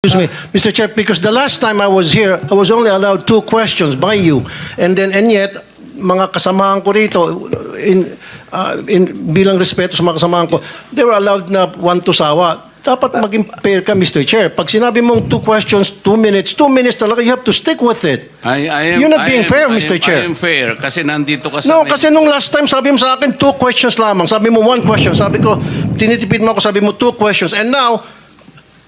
Excuse me, Mr. Chair, because the last time I was here, I was only allowed 2 questions by you. And yet, mga kasamahan ko rito, bilang respeto sa mga kasamahan ko, they were allowed na 1 to sawa. Dapat maging fair ka, Mr. Chair. Pag sinabi mong 2 questions, 2 minutes talaga, you have to stick with it. You're not being fair, Mr. Chair. I am fair kasi nandito ka sa... No, kasi nung last time, sabi mo sa akin, 2 questions lamang. Sabi mo 1 question. Sabi ko, tinitipid mo ako, sabi mo 2 questions. And now,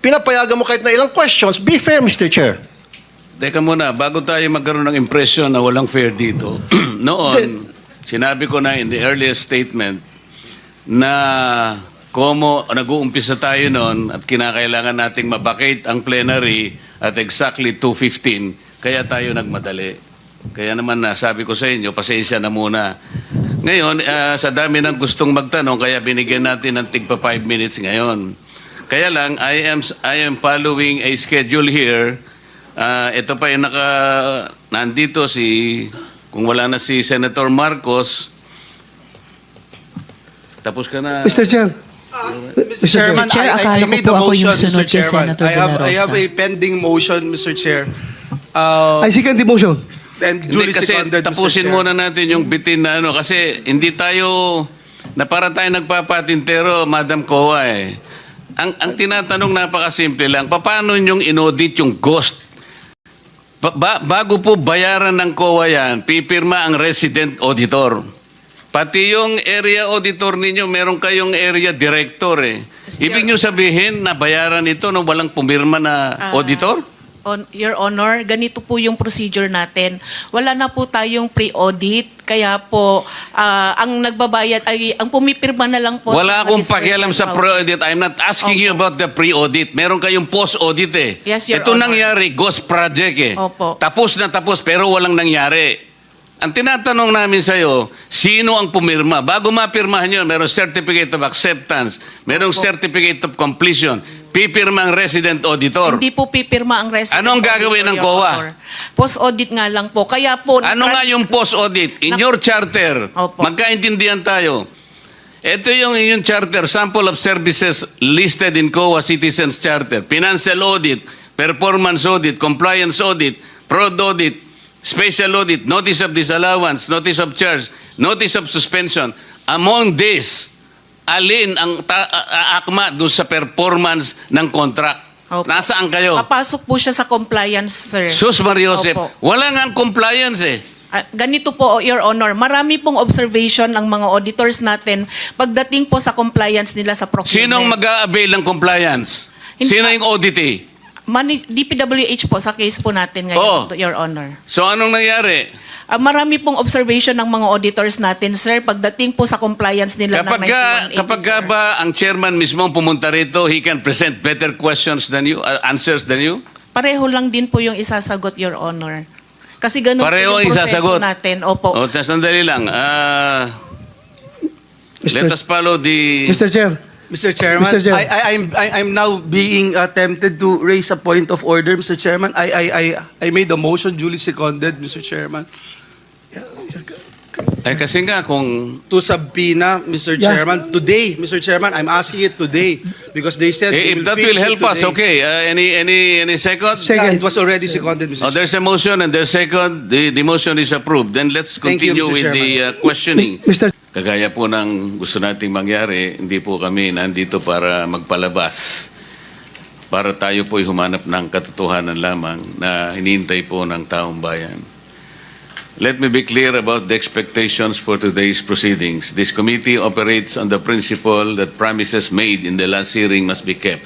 pinapayagan mo kahit na ilang questions. Be fair, Mr. Chair. Teka muna, bago tayo magkaroon ng impression na walang fair dito, noon, sinabi ko na in the earliest statement na nag-uumpisa tayo noon at kinakailangan nating mabakate ang plenary at exactly 2:15, kaya tayo nagmadali. Kaya naman sabi ko sa inyo, pasensya na muna. Ngayon, sa dami ng gustong magtanong, kaya binigyan natin ng tigpa 5 minutes ngayon. Kaya lang, I am following a schedule here. Ito pa yung nandito kung wala na si Senator Marcos, tapos ka na. Mr. Chair. Mr. Chairman, Chair, I akala ko made po a ako yung motion, sunod Mr. kay Chairman. Senator De La I have Rosa. a pending motion, Mr. Chair. I second the motion. And Hindi, duly kasi seconded, Mr. tapusin Chair. muna natin yung bitin na kasi hindi tayo, na para tayo nagpapatintero, Madam Kowa eh. Ang tinatanong napakasimple lang, paano nyong inaudit yung ghost? Bago po bayaran ng COA yan, pipirma ang resident auditor. Pati yung area auditor ninyo, meron kayong area director eh. Ibig nyo sabihin na bayaran ito nung walang pumirma na auditor? Your Honor, ganito po yung procedure natin. Wala na po tayong pre-audit, kaya po ang nagbabayad ay ang pumipirma na lang po. Wala sa akong discretion pakialam sa power. pre-audit. I'm not asking you about the pre-audit. Meron kayong post-audit eh. Yes, Your Ito Honor. nangyari, ghost project eh. Opo. Tapos na tapos pero walang nangyari. Ang tinatanong namin sa'yo, sino ang pumirma? Bago mapirmahan yun, merong certificate of acceptance, merong certificate of completion, pipirma ang resident auditor. Hindi po pipirma ang resident Anong gagawin ng auditor, COA? Your Honor. Post-audit nga lang po. Kaya po... Ano nga yung post-audit? In your charter, Opo. magkaintindihan tayo. Ito yung inyong charter, sample of services listed in COA Citizens Charter. Financial audit, performance audit, compliance audit, fraud audit, special audit, notice of disallowance, notice of charge, notice of suspension. Among these, alin ang akma doon sa performance ng contract? Opo. Nasaan kayo? Papasok po siya sa compliance, sir. Sus Mariosep, Opo. wala nga compliance eh. Ganito po, Your Honor, marami pong observation ng mga auditors natin pagdating po sa compliance nila sa procurement. Sinong mag-a-avail ng compliance? Hindi Sino pa- yung auditee? DPWH po sa case po natin ngayon, Your Honor. So anong nangyari? Marami pong observation ng mga auditors natin, sir, pagdating po sa compliance nila ng 9180. Kapag ba ang chairman mismo pumunta rito, he can present better questions than you, answers than you? Pareho lang din po yung isasagot, Your Honor. Kasi ganun Pareho po ang yung proseso isasagot. natin. Opo. O, sandali lang. Let us follow the... Mr. Chair. Mr. Chairman, Mr. Chair. I'm now being tempted to raise a point of order, Mr. Chairman. I made a motion duly seconded, Mr. Chairman, kasi nga kung... to subpoena, Mr. Yeah. Chairman, today, Mr. Chairman. I'm asking it today because they said they if will that finish will it help us, today. okay. Any second? Second. Yeah, it was already seconded, Mr. Oh, there's a motion and there's second. The motion is approved. Then let's Thank you, continue Mr. with the questioning. Mr. Kagaya po ng gusto nating mangyari, hindi po kami nandito para magpalabas. Para tayo po'y humanap ng katotohanan lamang na hinihintay po ng taong bayan. Let me be clear about the expectations for today's proceedings. This committee operates on the principle that promises made in the last hearing must be kept,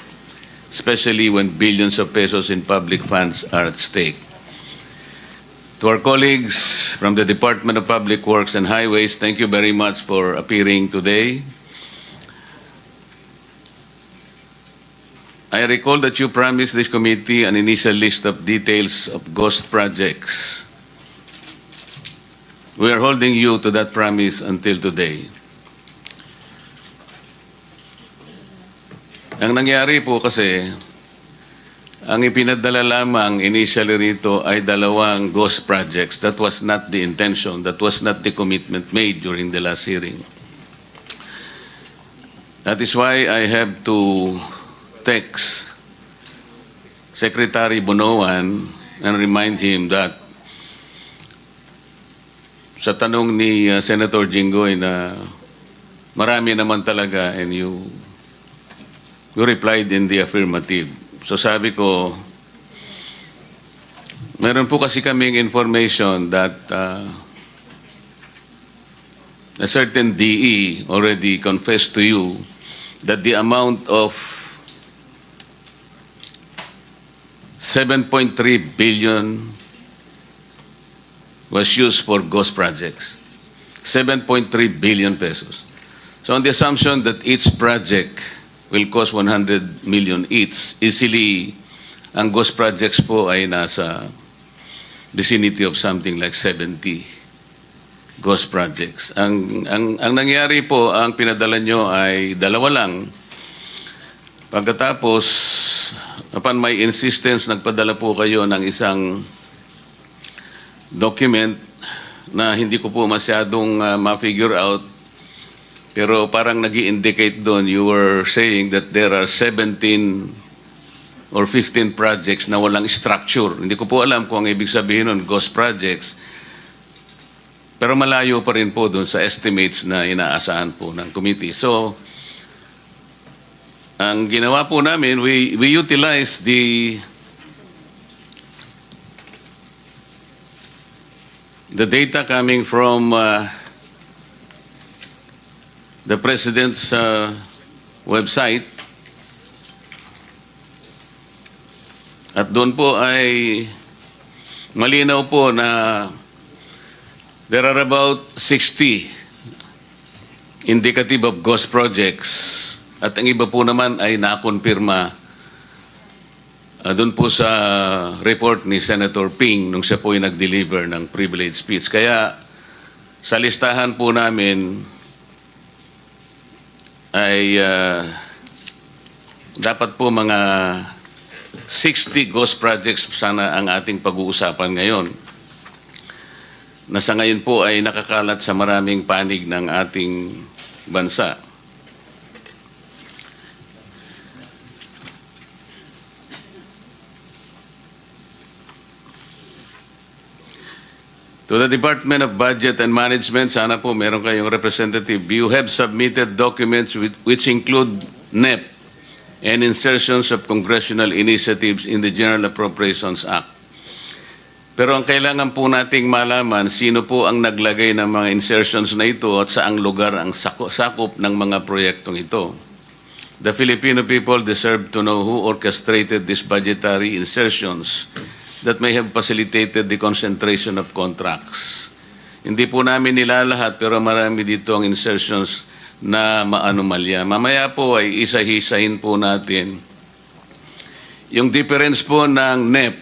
especially when billions of pesos in public funds are at stake. To our colleagues from the Department of Public Works and Highways, thank you very much for appearing today. I recall that you promised this committee an initial list of details of ghost projects. We are holding you to that promise until today. Ang nangyari po kasi, ang ipinadala lamang initially rito ay 2 ghost projects. That was not the intention. That was not the commitment made during the last hearing. That is why I have to text Secretary Bonoan and remind him that sa tanong ni Senator Jinggoy na marami naman talaga and you replied in the affirmative. So sabi ko, meron po kasi kaming information that a certain DE already confessed to you that the amount of 7.3 billion was used for ghost projects. 7.3 billion pesos. So on the assumption that each project will cost 100 million each, easily, ang ghost projects po ay nasa vicinity of something like 70 ghost projects. Ang nangyari po, ang pinadala nyo ay dalawa lang. Pagkatapos, upon my insistence, nagpadala po kayo ng isang document na hindi ko po masyadong ma-figure out, pero parang nag-i-indicate doon, you were saying that there are 17 or 15 projects na walang structure. Hindi ko po alam kung ang ibig sabihin nun, ghost projects. Pero malayo pa rin po doon sa estimates na inaasahan po ng committee. So, ang ginawa po namin, we utilize the data coming from the President's website. At doon po ay malinaw po na there are about 60 indicative of ghost projects. At ang iba po naman ay nakonfirma doon po sa report ni Senator Ping nung siya po ay nag-deliver ng privilege speech. Kaya sa listahan po namin ay dapat po mga 60 ghost projects sana ang ating pag-uusapan ngayon. Na sa ngayon po ay nakakalat sa maraming panig ng ating bansa. To the Department of Budget and Management, sana po meron kayong representative. You have submitted documents which include NEP and insertions of congressional initiatives in the General Appropriations Act. Pero ang kailangan po nating malaman, sino po ang naglagay ng mga insertions na ito at saang lugar ang sakop ng mga proyektong ito. The Filipino people deserve to know who orchestrated these budgetary insertions that may have facilitated the concentration of contracts. Hindi po namin nilalahat pero marami dito ang insertions na maanomalya. Mamaya po ay isa-hisahin po natin yung difference po ng NEP